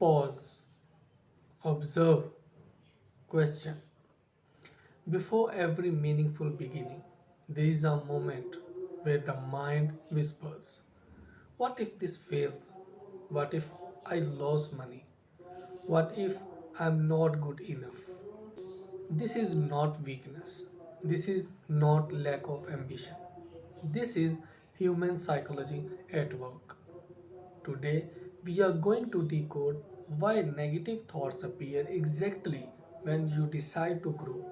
Pause, observe, question. Before every meaningful beginning, there is a moment where the mind whispers, what if this fails? What if I lose money? What if I'm not good enough? This is not weakness. This is not lack of ambition. This is human psychology at work. Today, we are going to decode why negative thoughts appear exactly when you decide to grow,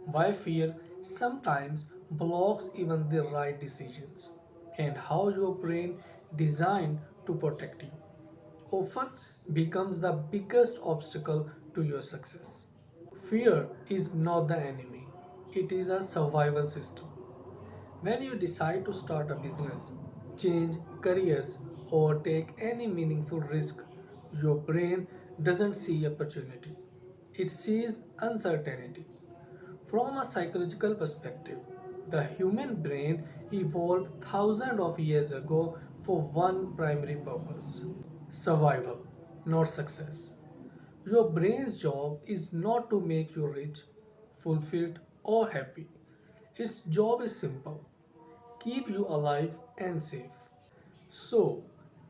why fear sometimes blocks even the right decisions, and how your brain designed to protect you often becomes the biggest obstacle to your success. Fear is not the enemy, it is a survival system. When you decide to start a business, change careers, or take any meaningful risk, your brain doesn't see opportunity. It sees uncertainty. From a psychological perspective, the human brain evolved thousands of years ago for one primary purpose: survival, not success. Your brain's job is not to make you rich, fulfilled, or happy. Its job is simple: keep you alive and safe. So,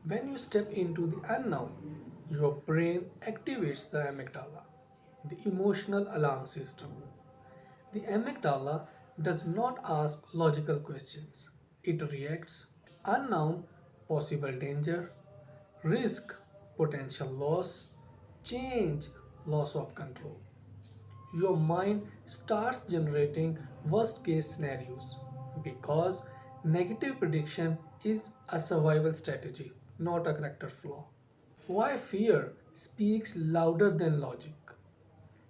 when you step into the unknown, your brain activates the amygdala, the emotional alarm system. The amygdala does not ask logical questions. It reacts: unknown, possible danger; risk, potential loss; change, loss of control. Your mind starts generating worst case scenarios because negative prediction is a survival strategy, not a character flaw. Why fear speaks louder than logic?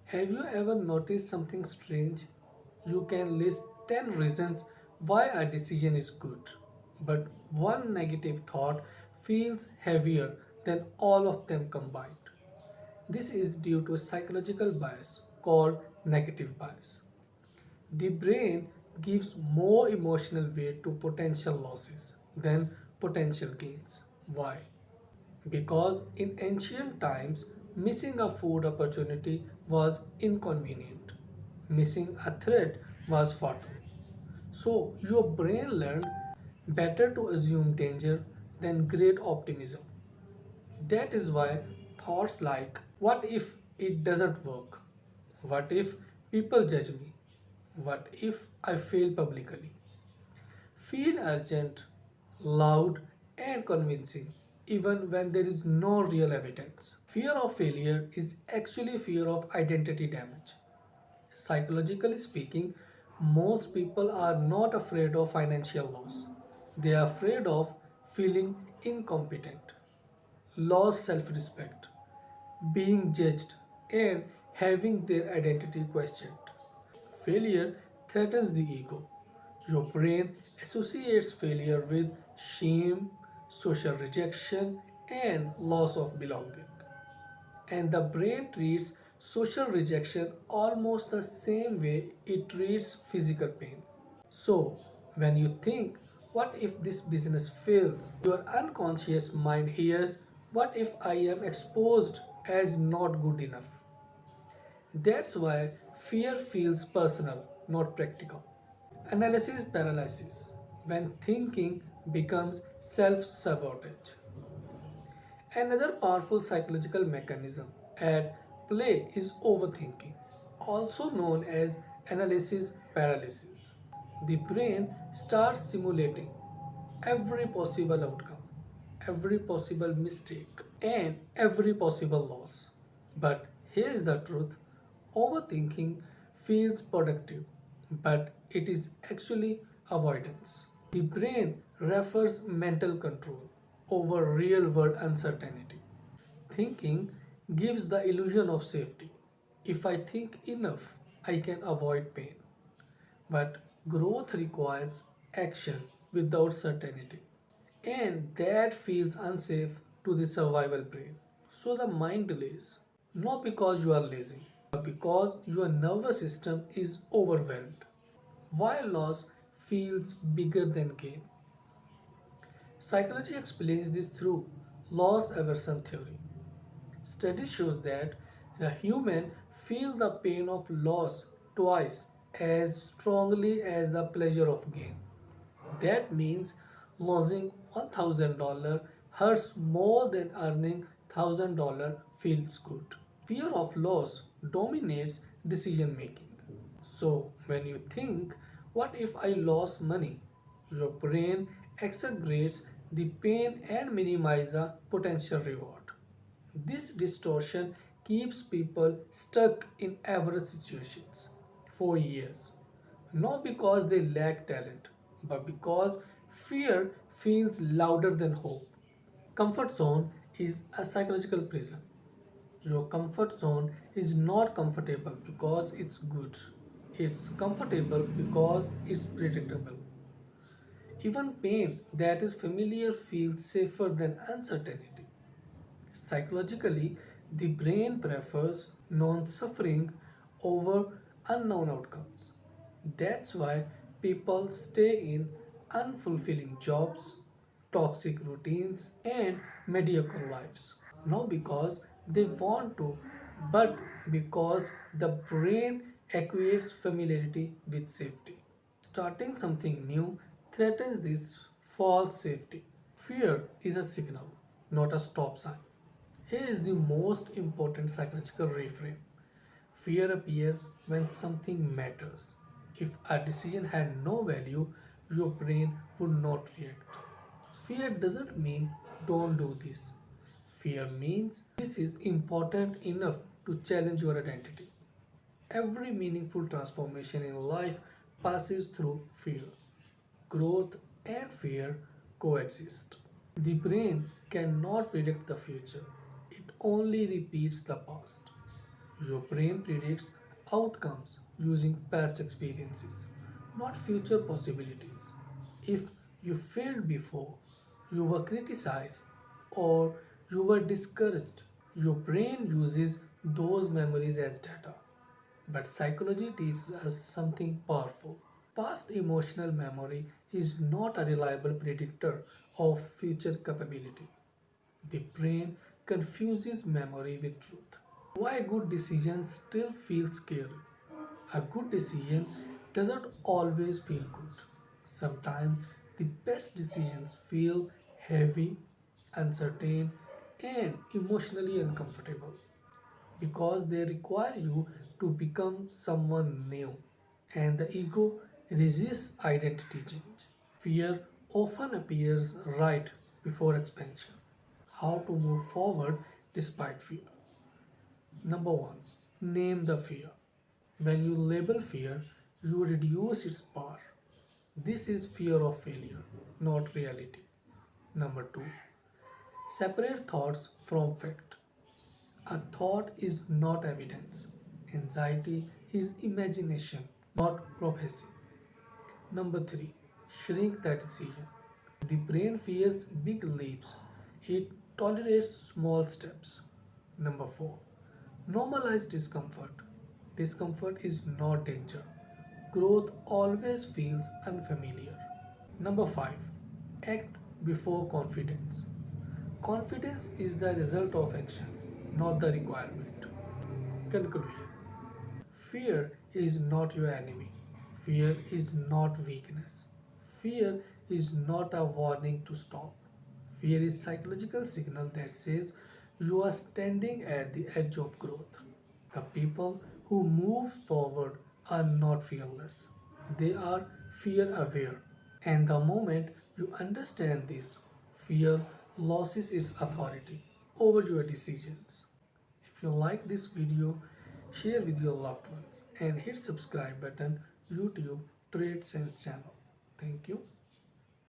Have you ever noticed something strange? You can list 10 reasons why a decision is good, but one negative thought feels heavier than all of them combined. This is due to a psychological bias called negative bias. The brain gives more emotional weight to potential losses than potential gains. Why? Because in ancient times, missing a food opportunity was inconvenient. Missing a thread was fatal. So your brain learned better to assume danger than great optimism. That is why thoughts like, what if it doesn't work? What if people judge me? What if I fail publicly? Feel urgent, loud, and convincing, even when there is no real evidence. Fear of failure is actually fear of identity damage. Psychologically speaking, most people are not afraid of financial loss. They are afraid of feeling incompetent, lost self respect, being judged, and having their identity questioned. Failure threatens the ego. Your brain associates failure with shame, social rejection, and loss of belonging. And the brain treats social rejection almost the same way it treats physical pain. So, when you think, what if this business fails? Your unconscious mind hears, what if I am exposed as not good enough? That's why fear feels personal, not practical. Analysis paralysis, when thinking becomes self sabotage. Another powerful psychological mechanism at play is overthinking, also known as analysis paralysis. The brain starts simulating every possible outcome, every possible mistake, and every possible loss. But here's the truth: overthinking feels productive, but it is actually avoidance. The brain refers mental control over real world uncertainty. Thinking gives the illusion of safety. If I think enough, I can avoid pain. But growth requires action without certainty. And that feels unsafe to the survival brain. So the mind delays, not because you are lazy, but because your nervous system is overwhelmed. Why loss feels bigger than gain? Psychology explains this through loss aversion theory. Study shows that a human feel the pain of loss twice as strongly as the pleasure of gain. That means losing $1,000 hurts more than earning $1,000 feels good. Fear of loss dominates decision making. So, when you think, what if I lost money? Your brain exaggerates the pain and minimizes the potential reward. This distortion keeps people stuck in average situations for years, not because they lack talent, but because fear feels louder than hope. Comfort zone is a psychological prison. Your comfort zone is not comfortable because it's good. It's comfortable because it's predictable. Even pain that is familiar feels safer than uncertainty. Psychologically, the brain prefers known suffering over unknown outcomes. That's why people stay in unfulfilling jobs, toxic routines, and mediocre lives. Not because they want to, but because the brain equates familiarity with safety. Starting something new threatens this false safety. Fear is a signal, not a stop sign. Here is the most important psychological reframe. Fear appears when something matters. If a decision had no value, your brain would not react. Fear doesn't mean don't do this. Fear means this is important enough to challenge your identity. Every meaningful transformation in life passes through fear. Growth and fear coexist. The brain cannot predict the future, it only repeats the past. Your brain predicts outcomes using past experiences, not future possibilities. If you failed before, you were criticized, or you were discouraged, your brain uses those memories as data. But psychology teaches us something powerful. Past emotional memory is not a reliable predictor of future capability. The brain confuses memory with truth. Why good decisions still feel scary? A good decision doesn't always feel good. Sometimes the best decisions feel heavy, uncertain, and emotionally uncomfortable because they require you to become someone new, and the ego resists identity change. Fear often appears right before expansion. How to move forward despite fear? Number one, name the fear. When you label fear, you reduce its power. This is fear of failure, not reality. Number two, separate thoughts from fact. A thought is not evidence. Anxiety is imagination, not prophecy. Number three, shrink that decision. The brain fears big leaps, it tolerates small steps. Number four, normalize discomfort. Discomfort is not danger. Growth always feels unfamiliar. Number five, act before confidence. Confidence is the result of action, not the requirement. Conclusion: fear is not your enemy. Fear is not weakness. Fear is not a warning to stop. Fear is psychological signal that says you are standing at the edge of growth. The people who move forward are not fearless. They are fear aware. And the moment you understand this, fear loses its authority over your decisions. If you like this video, share with your loved ones and hit subscribe button YouTube Trade Sense channel. Thank you.